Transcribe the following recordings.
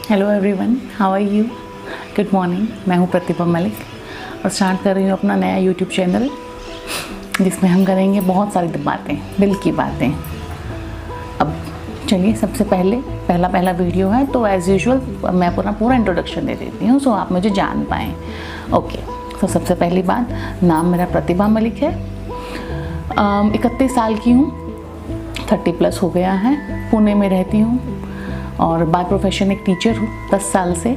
Hello everyone, how are you? Good morning. मैं हूँ प्रतिभा मलिक और स्टार्ट कर रही हूँ अपना नया यूट्यूब चैनल, जिसमें हम करेंगे बहुत सारी बातें, दिल की बातें। अब चलिए, सबसे पहला वीडियो है, तो एज़ यूजुअल मैं पूरा इंट्रोडक्शन दे देती हूँ, सो आप मुझे जान पाएँ। ओके, तो सबसे पहली बात, नाम मेरा प्रतिभा मलिक है। 31 साल की हूँ, 30+ हो गया है। पुणे में रहती हूँ और बाय प्रोफेशन एक टीचर हूँ 10 साल से।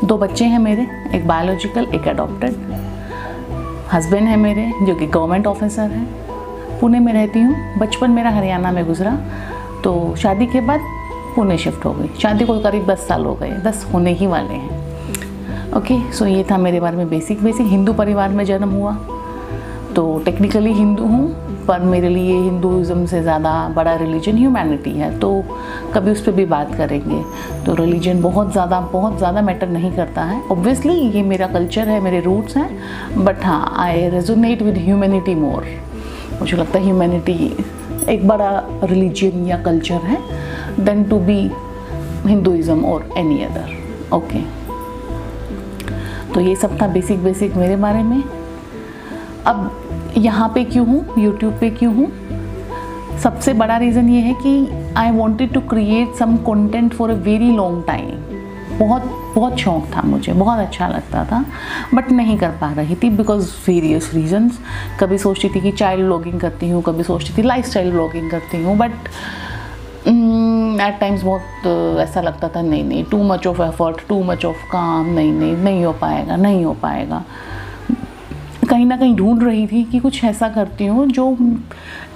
2 बच्चे हैं मेरे, एक बायोलॉजिकल, एक अडॉप्टेड। हस्बैंड है मेरे जो कि गवर्नमेंट ऑफिसर हैं। पुणे में रहती हूँ। बचपन मेरा हरियाणा में गुजरा, तो शादी के बाद पुणे शिफ्ट हो गई। शादी को करीब 10 साल हो गए, 10 होने ही वाले हैं। ओके, सो ये था मेरे बारे में बेसिक। हिंदू परिवार में जन्म हुआ, तो टेक्निकली हिंदू हूँ, पर मेरे लिए हिंदुज़म से ज़्यादा बड़ा रिलीजन ह्यूमैनिटी है, तो कभी उस पर भी बात करेंगे। तो रिलीजन बहुत ज़्यादा मैटर नहीं करता है। ऑब्वियसली ये मेरा कल्चर है, मेरे रूट्स हैं, बट हाँ, आई रेजोनेट विद ह्यूमैनिटी मोर। मुझे लगता है ह्यूमैनिटी एक बड़ा रिलीजन या कल्चर है देन टू बी हिंदुइज़म और एनी अदर। ओके, तो ये सब था बेसिक मेरे बारे में। अब यहाँ पे क्यों हूँ, यूट्यूब पे क्यों हूँ? सबसे बड़ा रीज़न ये है कि I wanted to create some content for a very long time. बहुत शौक था मुझे, बहुत अच्छा लगता था, बट नहीं कर पा रही थी बिकॉज वेरियस रीजंस। कभी सोचती थी कि चाइल्ड व्लॉगिंग करती हूँ, कभी सोचती थी लाइफस्टाइल व्लॉगिंग करती हूँ, बट एट टाइम्स बहुत ऐसा लगता था नहीं, too much of effort, too much of काम, नहीं हो पाएगा। कहीं ना कहीं ढूंढ रही थी कि कुछ ऐसा करती हूँ जो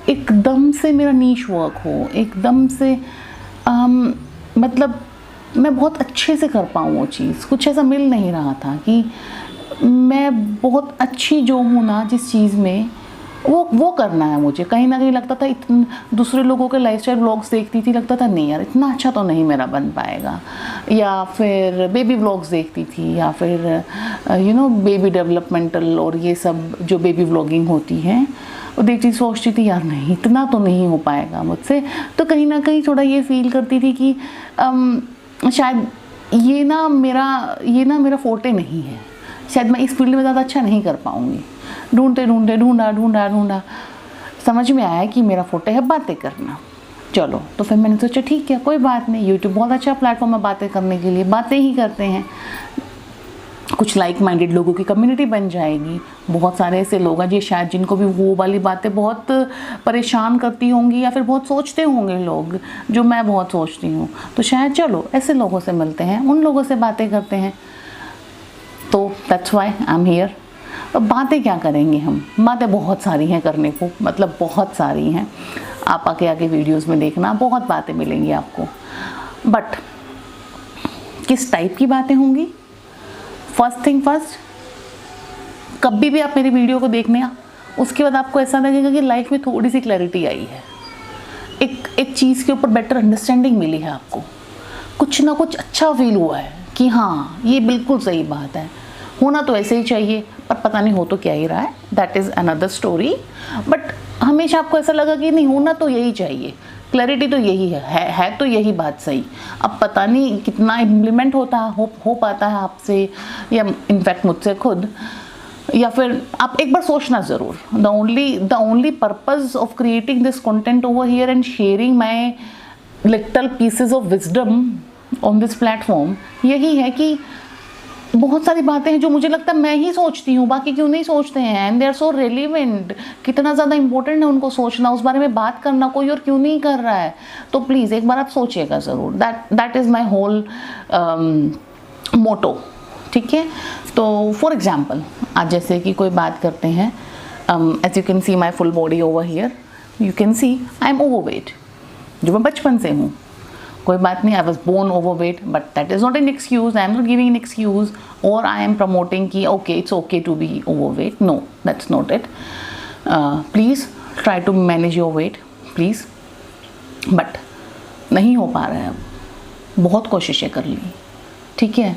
एकदम से मेरा नीश वर्क हो, एकदम से मतलब मैं बहुत अच्छे से कर पाऊँ वो चीज़। कुछ ऐसा मिल नहीं रहा था कि मैं बहुत अच्छी जो हूँ ना जिस चीज़ में, वो करना है मुझे। कहीं ना कहीं लगता था, दूसरे लोगों के लाइफस्टाइल व्लॉग्स देखती थी, लगता था नहीं यार, इतना अच्छा तो नहीं मेरा बन पाएगा। या फिर बेबी व्लॉग्स देखती थी, या फिर बेबी डेवलपमेंटल और ये सब जो बेबी व्लॉगिंग होती है वो देखती, सोचती थी यार नहीं, इतना तो नहीं हो पाएगा मुझसे। तो कहीं ना कहीं थोड़ा ये फील करती थी कि शायद ये ना मेरा फोटे नहीं है, शायद मैं इस फील्ड में ज़्यादा अच्छा नहीं कर पाऊँगी। ढूंढा, समझ में आया कि मेरा फोटे है बातें करना। चलो, तो फिर मैंने सोचा ठीक है, कोई बात नहीं, यूट्यूब बहुत अच्छा प्लेटफॉर्म है बातें करने के लिए, बातें ही करते हैं। कुछ लाइक माइंडेड लोगों की कम्युनिटी बन जाएगी। बहुत सारे ऐसे लोग हैं शायद जिनको भी वो वाली बातें बहुत परेशान करती होंगी, या फिर बहुत सोचते होंगे लोग जो मैं बहुत सोचती हूँ। तो शायद चलो ऐसे लोगों से मिलते हैं, उन लोगों से बातें करते हैं। तो that's why I am here. अब बातें क्या करेंगे हम? बातें बहुत सारी हैं करने को, मतलब बहुत सारी हैं। आप आगे वीडियोस में देखना, बहुत बातें मिलेंगी आपको। बट किस टाइप की बातें होंगी? फर्स्ट थिंग फर्स्ट, कभी भी आप मेरी वीडियो को देखने उसके बाद आपको ऐसा लगेगा कि लाइफ में थोड़ी सी क्लैरिटी आई है, एक चीज़ के ऊपर बेटर अंडरस्टैंडिंग मिली है आपको, कुछ ना कुछ अच्छा फील हुआ है कि हाँ ये बिल्कुल सही बात है, होना तो ऐसे ही चाहिए, पर पता नहीं हो तो क्या ही रहा है, that is another story. But हमेशा आपको ऐसा लगा कि नहीं, होना तो यही चाहिए, क्लैरिटी तो यही है तो यही बात सही। अब पता नहीं कितना इम्प्लीमेंट हो पाता है आपसे, या इनफैक्ट मुझसे खुद, या फिर आप एक बार सोचना ज़रूर। The only purpose of creating this content over here and sharing my little pieces of wisdom on this platform यही है कि बहुत सारी बातें हैं जो मुझे लगता है मैं ही सोचती हूँ, बाकी क्यों नहीं सोचते हैं, and they are so relevant. कितना ज़्यादा इंपॉर्टेंट है उनको सोचना, उस बारे में बात करना, कोई और क्यों नहीं कर रहा है। तो प्लीज़ एक बार आप सोचिएगा ज़रूर। दैट इज़ माई होल मोटो, ठीक है। तो फॉर एग्जाम्पल, आज जैसे कि कोई बात करते हैं, as you can see my full body over here, you can see I am overweight, जो मैं बचपन से हूँ। कोई बात नहीं, I was born overweight, but that is not an excuse. I am not giving an excuse और I am promoting कि okay it's okay to be overweight. No, that's not it. Please try to manage your weight, please. But नहीं हो पा रहा है, अब बहुत कोशिशें कर ली, ठीक है।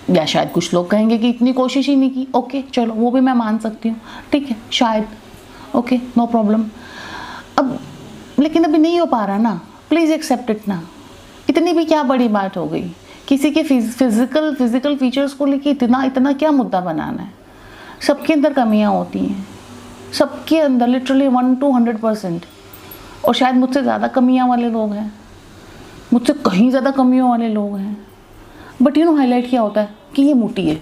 या शायद कुछ लोग कहेंगे कि इतनी कोशिश ही नहीं की, ओके चलो वो भी मैं मान सकती हूँ, ठीक है, शायद, ओके नो प्रॉब्लम। अब लेकिन अभी नहीं हो पा रहा ना, प्लीज़ एक्सेप्ट इट ना। इतनी भी क्या बड़ी बात हो गई किसी के फिजिकल फीचर्स को लेके इतना क्या मुद्दा बनाना है। सबके अंदर कमियां होती हैं, सबके अंदर लिटरली 1 to 100%। और शायद मुझसे ज़्यादा कमियां वाले लोग हैं, मुझसे कहीं ज़्यादा कमियों वाले लोग हैं। बट हाईलाइट क्या होता है कि ये मोटी है,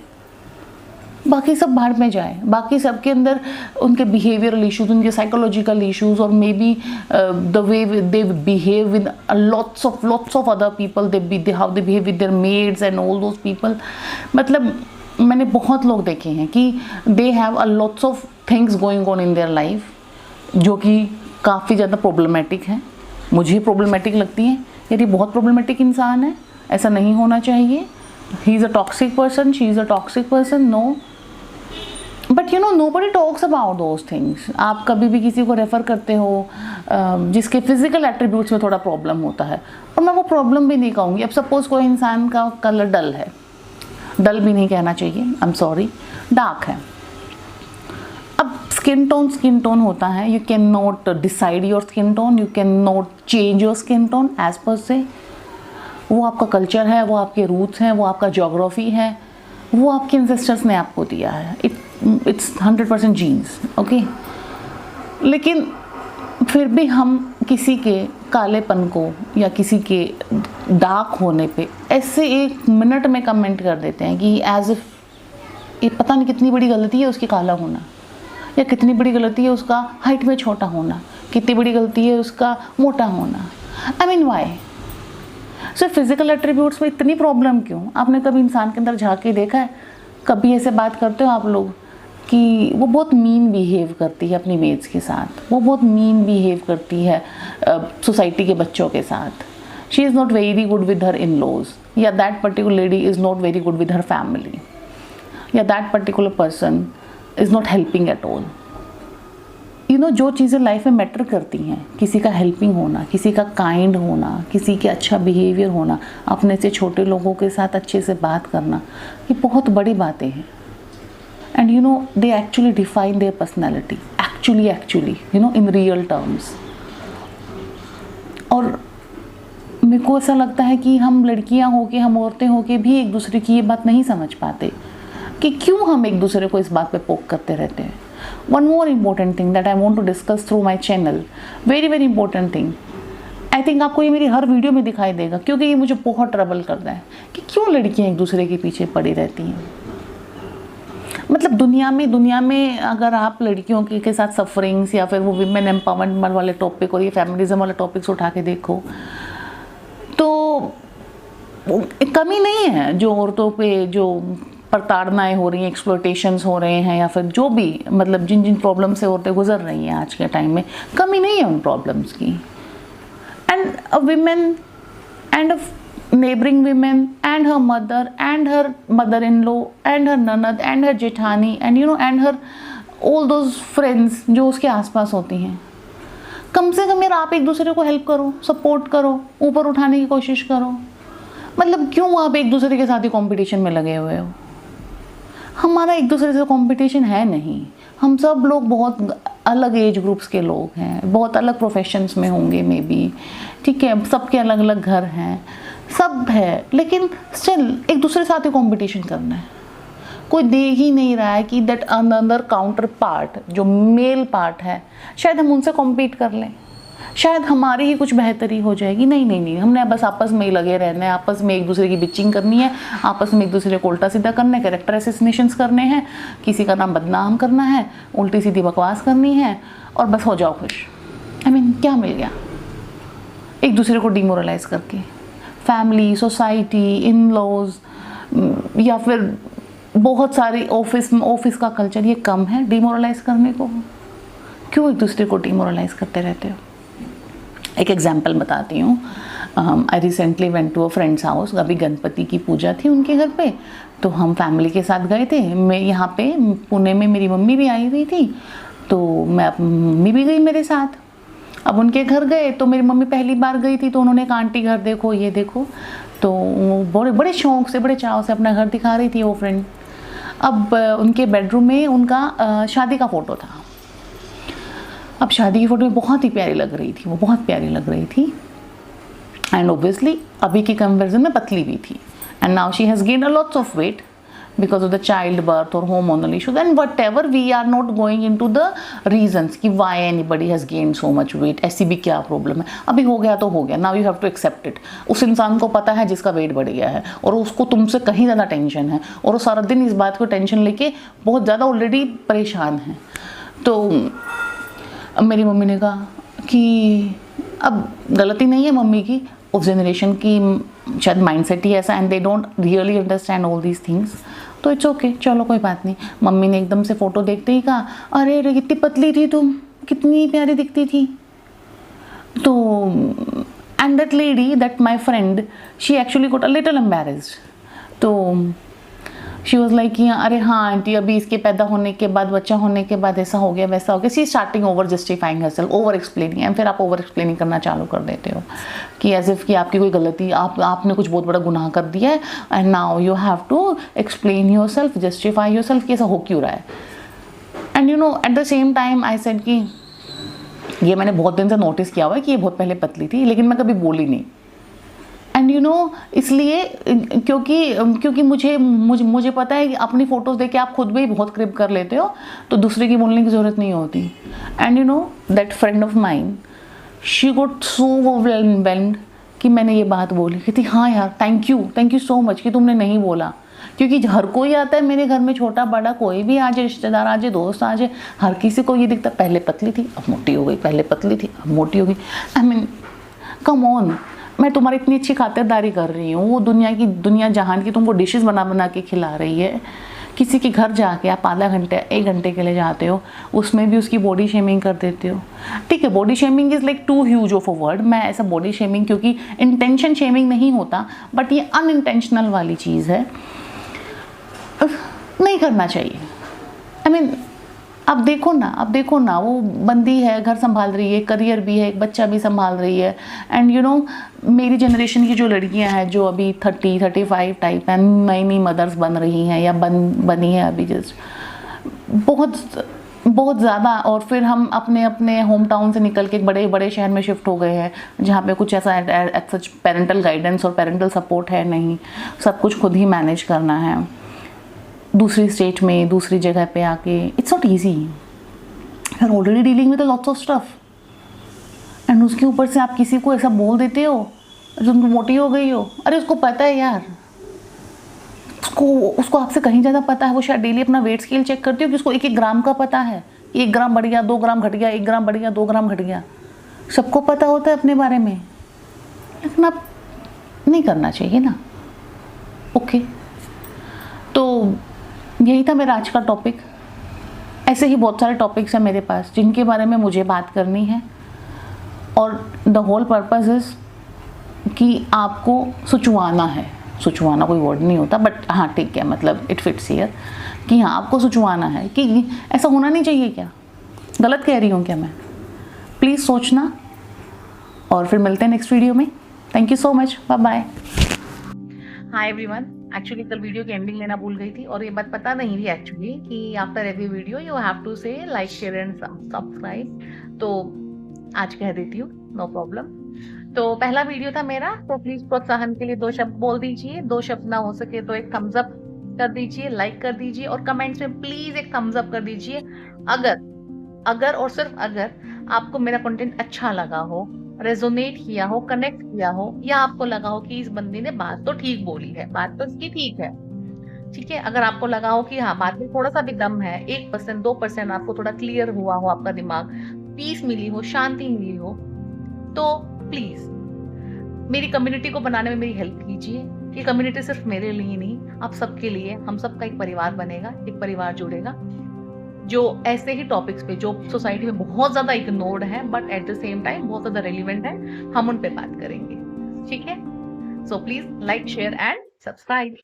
बाकी सब बाहर में जाए। बाकी सबके अंदर उनके बिहेवियरल इश्यूज, उनके साइकोलॉजिकल इश्यूज, और maybe the way they behave with lots of other people, how they behave with their maids and all those people. मतलब मैंने बहुत लोग देखे हैं कि they have a lots of things going on in their life, जो कि काफ़ी ज़्यादा प्रॉब्लमेटिक है। मुझे प्रॉब्लमेटिक लगती है, यदि बहुत प्रॉब्लमेटिक इंसान है, ऐसा नहीं होना चाहिए। He is a toxic person, she is a toxic person, no. But nobody talks about those things। आप कभी भी किसी को रेफ़र करते हो जिसके फिजिकल एट्रीब्यूट्स में थोड़ा प्रॉब्लम होता है, और मैं वो प्रॉब्लम भी नहीं कहूँगी। अब सपोज़ कोई इंसान का कलर डल है, डल भी नहीं कहना चाहिए, आई एम सॉरी, डार्क है। अब स्किन टोन होता है। You can not decide your skin tone, you can not change your skin tone as per se. वो आपका कल्चर है, वो आपके रूट्स हैं, वो आपका ज्योग्राफी है, वो आपके एंसेस्टर्स ने आपको दिया है। It's 100% genes, okay. लेकिन फिर भी हम किसी के कालेपन को या किसी के डार्क होने पे ऐसे 1 मिनट में कमेंट कर देते हैं कि एज इफ ये पता नहीं कितनी बड़ी गलती है उसकी काला होना, या कितनी बड़ी गलती है उसका हाइट में छोटा होना, कितनी बड़ी गलती है उसका मोटा होना। I mean why? सिर्फ फिजिकल एट्रीब्यूट्स में इतनी प्रॉब्लम क्यों? आपने कभी इंसान के अंदर झाँक के देखा है? कभी ऐसे बात करते हो आप लोग कि वो बहुत मीन बिहेव करती है अपनी मेट्स के साथ, वो बहुत मीन बिहेव करती है सोसाइटी के बच्चों के साथ, she is not very good with her in laws, या that particular lady is not very good with her family, या that particular person is not helping at all. जो चीज़ें लाइफ में मैटर करती हैं, किसी का हेल्पिंग होना, किसी का काइंड होना, किसी के अच्छा बिहेवियर होना, अपने से छोटे लोगों के साथ अच्छे से बात करना, ये बहुत बड़ी बातें हैं। And they actually define their personality actually in real terms. और मेरे को ऐसा लगता है कि हम लड़कियां होके, हम औरतें होके भी एक दूसरे की ये बात नहीं समझ पाते कि क्यों हम एक दूसरे को इस बात पे पोक करते रहते हैं। One more important thing that I want to discuss through my channel, very important thing, I think आपको ये मेरी हर वीडियो में दिखाई देगा, क्योंकि ये मुझे बहुत ट्रबल करता है कि क्यों लड़कियां एक दूसरे के पीछे पड़ी रहती हैं। मतलब दुनिया में अगर आप लड़कियों के साथ सफरिंग्स या फिर वो विमेन एम्पावरमेंट वाले टॉपिक और ये फेमिनिज्म वाले टॉपिक्स उठा के देखो तो कमी नहीं है जो औरतों पे जो प्रताड़नाएँ हो रही हैं, एक्सप्लॉयटेशंस हो रहे हैं, या फिर जो भी मतलब जिन प्रॉब्लम से औरतें गुजर रही हैं आज के टाइम में, कमी नहीं है उन प्रॉब्लम्स की। And a women and neighbouring women and her mother in law and her nanad and her jethani and and her all those friends जो उसके आसपास होती हैं, कम से कम यार आप एक दूसरे को हेल्प करो, सपोर्ट करो, ऊपर उठाने की कोशिश करो। मतलब क्यों आप एक दूसरे के साथ ही कंपटीशन में लगे हुए हो? हमारा एक दूसरे से कंपटीशन है नहीं। हम सब लोग बहुत अलग एज ग्रुप्स के लोग हैं, बहुत अलग प्रोफेशंस में होंगे मे बी, ठीक है, सबके अलग अलग घर हैं, सब है, लेकिन स्टिल एक दूसरे के साथ ही कंपटीशन करना है। कोई देख ही नहीं रहा है कि दैट अनदर काउंटर पार्ट जो मेल पार्ट है, शायद हम उनसे कॉम्पीट कर लें, शायद हमारी ही कुछ बेहतरी हो जाएगी। नहीं, हमने बस आपस में ही लगे रहना है, आपस में एक दूसरे की बिचिंग करनी है, आपस में एक दूसरे को उल्टा सीधा करना है, कैरेक्टर असैसिनेशंस करने हैं, किसी का नाम बदनाम करना है, उल्टी सीधी बकवास करनी है, और बस हो जाओ खुश। आई मीन क्या मिल गया एक दूसरे को डिमोरलाइज करके? फैमिली, सोसाइटी, इन लॉज या फिर बहुत सारे ऑफिस का कल्चर, ये कम है डिमोरलाइज करने को? क्यों एक दूसरे को डिमोरलाइज करते रहते हो? एक एग्जाम्पल बताती हूँ। I recently went to a friend's house. अभी गणपति की पूजा थी उनके घर पे, तो हम फैमिली के साथ गए थे। मैं यहाँ पे पुणे में मेरी मम्मी भी आई हुई थी, तो मम्मी भी गई मेरे साथ। अब उनके घर गए तो मेरी मम्मी पहली बार गई थी, तो उन्होंने कहा आंटी घर देखो, ये देखो, तो बड़े शौक से, बड़े चाव से अपना घर दिखा रही थी वो फ्रेंड। अब उनके बेडरूम में उनका शादी का फ़ोटो था। अब शादी की फ़ोटो में बहुत ही प्यारी लग रही थी, वो बहुत प्यारी लग रही थी, एंड ऑब्वियसली अभी की कंपैरिजन में पतली भी थी, and now she has gained a lots of weight because of the childbirth or hormonal issues and whatever. We are not going into the reasons कि why anybody has gained so much weight, ऐसी भी क्या problem है, अभी हो गया तो हो गया, now you have to accept it. उस इंसान को पता है जिसका वेट बढ़ गया है और उसको तुमसे कहीं ज़्यादा टेंशन है और वो सारा दिन इस बात को टेंशन लेके बहुत ज़्यादा ऑलरेडी परेशान है. तो मेरी मम्मी ने कहा कि अब गलती नहीं है मम्मी की, उस जनरेशन की शायद माइंडसेट ही ऐसा and they don't really understand all these things. तो इट्स ओके, चलो कोई बात नहीं. मम्मी ने एकदम से फ़ोटो देखते ही कहा, अरे अरे कितनी पतली थी तुम, कितनी प्यारी दिखती थी. तो and that lady, that my friend, she actually got a little embarrassed. तो शी वॉज लाइक कि अरे हाँ आंटी, अभी इसके पैदा होने के बाद, बच्चा होने के बाद ऐसा हो गया वैसा हो गया. See starting over justifying herself, over explaining. And फिर आप ओवर एक्सप्लेनिंग करना चालू कर देते हो कि एज इफ कि आपकी कोई गलती, आपने कुछ बहुत बड़ा गुनाह कर दिया है and now you have to explain yourself, justify yourself कि ऐसा हो क्यों रहा है. And you know at the same time I said कि ये मैंने बहुत दिन से नोटिस किया हुआ है कि ये बहुत पहले पतली थी, लेकिन मैं कभी बोली नहीं. एंड यू नो इसलिए क्योंकि मुझे पता है कि अपनी फ़ोटोज़ देख के आप खुद भी बहुत क्रिप कर लेते हो, तो दूसरे की बोलने की ज़रूरत नहीं होती. And you know that friend of mine, she got so overwhelmed कि मैंने ये बात बोली कि थी हाँ यार थैंक यू सो मच कि तुमने नहीं बोला. क्योंकि हर कोई आता है मेरे घर में, छोटा बड़ा कोई भी आ जाए, रिश्तेदार आ जाए, दोस्त आ जाए, हर किसी को ये दिखता पहले पतली थी अब मोटी हो गई, पहले पतली थी अब मोटी हो गई. आई मीन कम ऑन, मैं तुम्हारी इतनी अच्छी खातिरदारी कर रही हूँ, वो दुनिया जहान की तुमको डिशेस बना के खिला रही है. किसी के घर जाके आप आधा घंटे 1 घंटे के लिए जाते हो, उसमें भी उसकी बॉडी शेमिंग कर देते हो. ठीक है, body shaming is like too huge of a word. मैं ऐसा बॉडी शेमिंग, क्योंकि इंटेंशन शेमिंग नहीं होता, बट ये अनइंटेंशनल वाली चीज़ है, नहीं करना चाहिए. आई मीन अब देखो ना वो बंदी है, घर संभाल रही है, करियर भी है, एक बच्चा भी संभाल रही है. एंड यू नो मेरी जनरेशन की जो लड़कियां हैं जो अभी 30-35 टाइप हैं, नई मदर्स बन रही हैं या बनी है अभी जस्ट, बहुत ज़्यादा. और फिर हम अपने होम टाउन से निकल के एक बड़े शहर में शिफ्ट हो गए हैं जहाँ पे कुछ ऐसा सच पेरेंटल गाइडेंस और पेरेंटल सपोर्ट है नहीं, सब कुछ खुद ही मैनेज करना है. दूसरी स्टेट में, दूसरी जगह पे आके, it's not easy. You are already dealing with lots of stuff and उसके ऊपर से आप किसी को ऐसा बोल देते हो जो तुम मोटी हो गई हो. अरे उसको पता है यार, उसको आपसे कहीं ज़्यादा पता है. वो शायद डेली अपना वेट स्केल चेक करती हो कि उसको 1-1 ग्राम का पता है. 1 ग्राम बढ़ गया, 2 ग्राम घट गया, 1 ग्राम बढ़ गया, 2 ग्राम घट गया, सबको पता होता है अपने बारे में. लेकिन आप नहीं करना चाहिए ना. ओके, तो यही था मेरा आज का टॉपिक. ऐसे ही बहुत सारे टॉपिक्स हैं मेरे पास जिनके बारे में मुझे बात करनी है, और द होल पर्पज़ इज़ कि आपको सुचवाना है. सुचवाना कोई वर्ड नहीं होता, बट हाँ ठीक है, मतलब इट फिट्स हियर कि हाँ आपको सुचवाना है कि ऐसा होना नहीं चाहिए. क्या गलत कह रही हूँ क्या मैं? प्लीज़ सोचना, और फिर मिलते हैं नेक्स्ट वीडियो में. Thank you so much, bye bye. Hi everyone, actually कल वीडियो की एंडिंग लेना भूल गई थी और ये बात पता नहीं थी एक्चुअली कि after every video you have to say like, share and subscribe. तो आज कह देती हूँ, नो प्रॉब्लम. तो पहला वीडियो था मेरा, तो प्लीज प्रोत्साहन के लिए 2 शब्द बोल दीजिए. 2 शब्द ना हो सके तो एक थम्स अप कर दीजिए, लाइक कर दीजिए, और कमेंट्स में प्लीज एक थम्स अप कर दीजिए अगर और सिर्फ अगर आपको मेरा कंटेंट अच्छा लगा हो, रेजोनेट किया हो, कनेक्ट किया हो, या आपको लगा हो कि इस बंदी ने बात तो ठीक बोली है, बात तो इसकी ठीक है. ठीक है, अगर आपको लगा हो कि हाँ बात में थोड़ा सा भी दम है, 1% 2% आपको थोड़ा क्लियर हुआ हो, आपका दिमाग, पीस मिली हो, शांति मिली हो, तो प्लीज मेरी कम्युनिटी को बनाने में मेरी हेल्प कीजिए. ये कम्युनिटी सिर्फ मेरे लिए नहीं, आप सबके लिए, हम सबका एक परिवार बनेगा, एक परिवार जुड़ेगा जो ऐसे ही टॉपिक्स पे जो सोसाइटी में बहुत ज़्यादा इग्नोर्ड है but at the same time बहुत ज़्यादा रेलिवेंट है, हम उन पे बात करेंगे. ठीक है, so please like, share and subscribe.